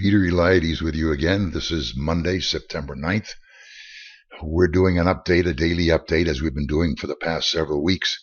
Peter Eliades with you again. This is Monday, September 9th. We're doing an update, a daily update, as we've been doing for the past several weeks.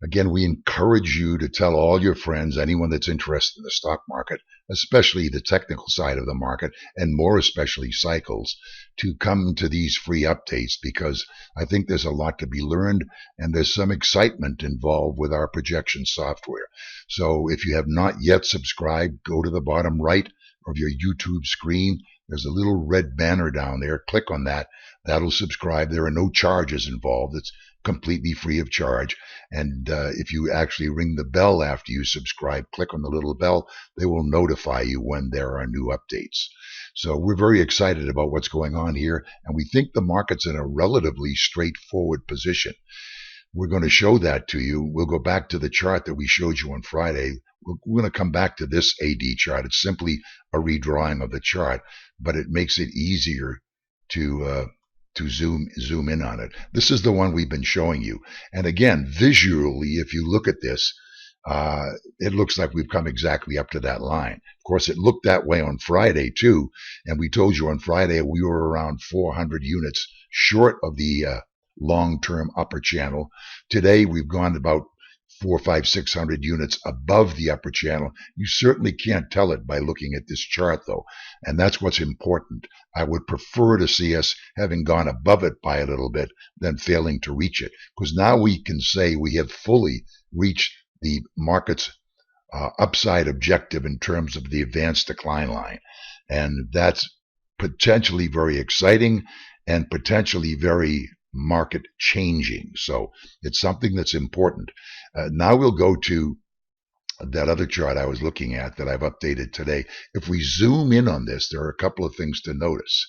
Again, we encourage you to tell all your friends, anyone that's interested in the stock market, especially the technical side of the market, and more especially cycles, to come to these free updates, because I think there's a lot to be learned and there's some excitement involved with our projection software. So if you have not yet subscribed, go to the bottom right of your YouTube screen. There's a little red banner down there. Click on that. That'll subscribe. There are no charges involved. It's completely free of charge. And if you actually ring the bell after you subscribe, click on the little bell, they will notify you when there are new updates. So we're very excited about what's going on here, and we think the market's in a relatively straightforward position. We're going to show that to you. We'll go back to the chart that we showed you on Friday. We're going to come back to this AD chart. It's simply a redrawing of the chart, but it makes it easier to zoom in on it. This is the one we've been showing you. And again, visually, if you look at this, it looks like we've come exactly up to that line. Of course, it looked that way on Friday too. And we told you on Friday we were around 400 units short of the long-term upper channel. Today, we've gone about 400, 500, 600 units above the upper channel. You certainly can't tell it by looking at this chart, though, and that's what's important. I would prefer to see us having gone above it by a little bit than failing to reach it, because now we can say we have fully reached the market's upside objective in terms of the advanced decline line, and that's potentially very exciting and potentially very market changing. So it's something that's important. Now we'll go to that other chart I was looking at that I've updated today. If we zoom in on this, there are a couple of things to notice.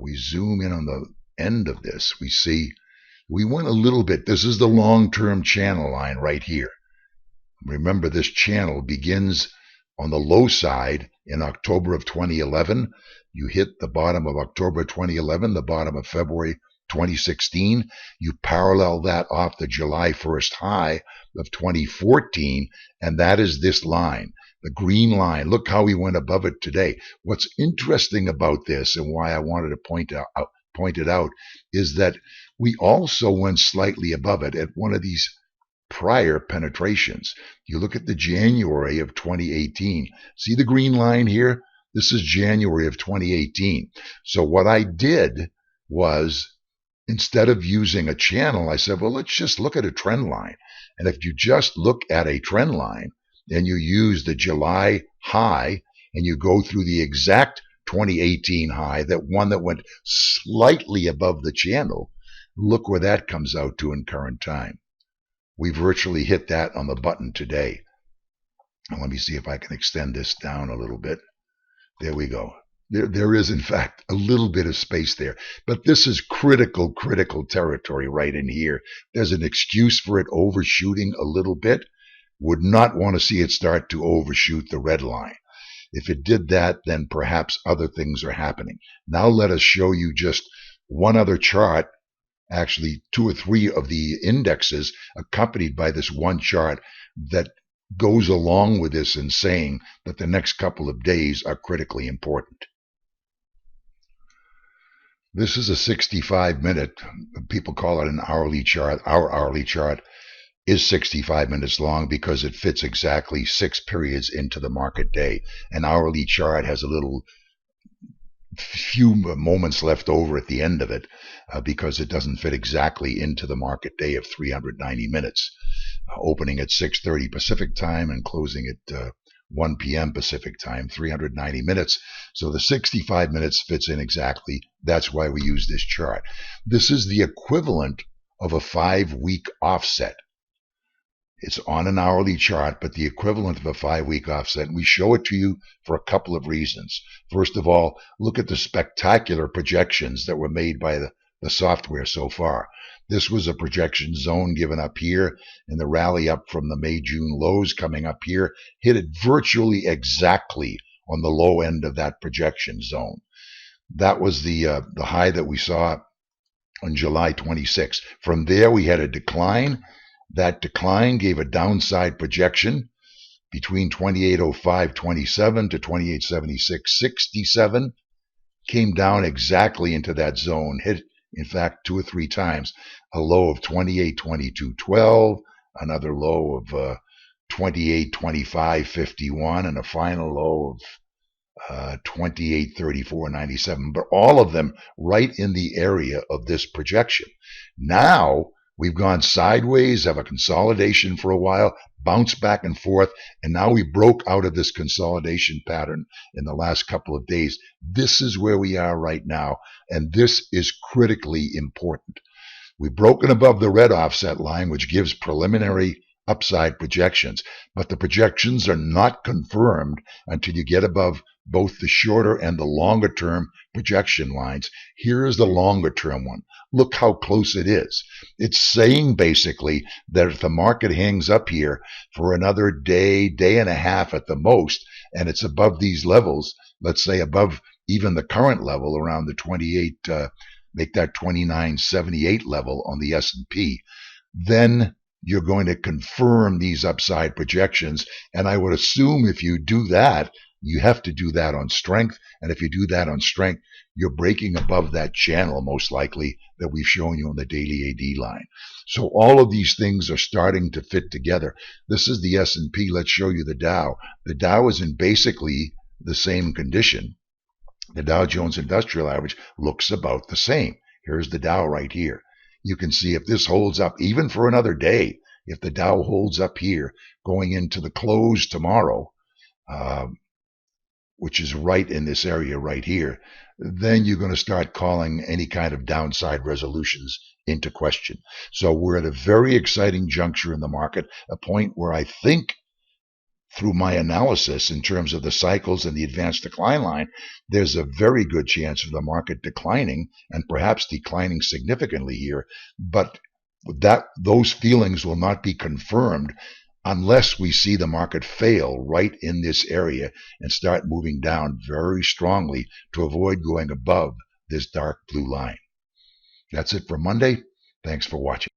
We zoom in on the end of this. We see we went a little bit. This is the long-term channel line right here. Remember, this channel begins on the low side in October of 2011. You hit the bottom of October 2011, the bottom of February 2016, you parallel that off the July 1st high of 2014, and that is this line, the green line. Look how we went above it today. What's interesting about this, and why I wanted to point it out, is that we also went slightly above it at one of these prior penetrations. You look at the January of 2018. See the green line here? This is January of 2018. So what I did was, instead of using a channel, I said, well, let's just look at a trend line. And if you just look at a trend line and you use the July high and you go through the exact 2018 high, that one that went slightly above the channel, look where that comes out to in current time. We virtually hit that on the button today. Now, let me see if I can extend this down a little bit. There we go. There is, in fact, a little bit of space there. But this is critical territory right in here. There's an excuse for it overshooting a little bit. Would not want to see it start to overshoot the red line. If it did that, then perhaps other things are happening. Now let us show you just one other chart, actually 2 or 3 of the indexes accompanied by this one chart that goes along with this in saying that the next couple of days are critically important. This is a 65-minute, people call it an hourly chart. Our hourly chart is 65 minutes long because it fits exactly 6 periods into the market day. An hourly chart has a little few moments left over at the end of it because it doesn't fit exactly into the market day of 390 minutes, opening at 6:30 Pacific time and closing at 1 p.m. Pacific time, 390 minutes. So the 65 minutes fits in exactly. That's why we use this chart. This is the equivalent of a 5-week offset. It's on an hourly chart, but the equivalent of a 5-week offset. And we show it to you for a couple of reasons. First of all, look at the spectacular projections that were made by the software so far. This was a projection zone given up here, and the rally up from the May-June lows coming up here hit it virtually exactly on the low end of that projection zone. That was the high that we saw on July 26. From there, we had a decline. That decline gave a downside projection between 2805.27 to 2876.67, came down exactly into that zone, hit, in fact, 2 or 3 times a low of 28.22.12, another low of 28.25.51, and a final low of 28.34.97, but all of them right in the area of this projection. Now we've gone sideways, have a consolidation for a while, bounced back and forth, and now we broke out of this consolidation pattern in the last couple of days. This is where we are right now, and this is critically important. We've broken above the red offset line, which gives preliminary upside projections, but the projections are not confirmed until you get above both the shorter and the longer term projection lines. Here is the longer term one. Look how close it is. It's saying basically that if the market hangs up here for another day, day and a half at the most, and it's above these levels, let's say above even the current level around the 28, make that 29.78 level on the S&P, then you're going to confirm these upside projections. And I would assume if you do that, you have to do that on strength. And if you do that on strength, you're breaking above that channel, most likely, that we've shown you on the daily AD line. So all of these things are starting to fit together. This is the S&P. Let's show you the Dow. The Dow is in basically the same condition. The Dow Jones Industrial Average looks about the same. Here's the Dow right here. You can see if this holds up even for another day, if the Dow holds up here going into the close tomorrow, which is right in this area right here, then you're going to start calling any kind of downside resolutions into question. So we're at a very exciting juncture in the market, a point where I think, through my analysis in terms of the cycles and the advanced decline line, there's a very good chance of the market declining, and perhaps declining significantly here. But those feelings will not be confirmed unless we see the market fail right in this area and start moving down very strongly to avoid going above this dark blue line. That's it for Monday. Thanks for watching.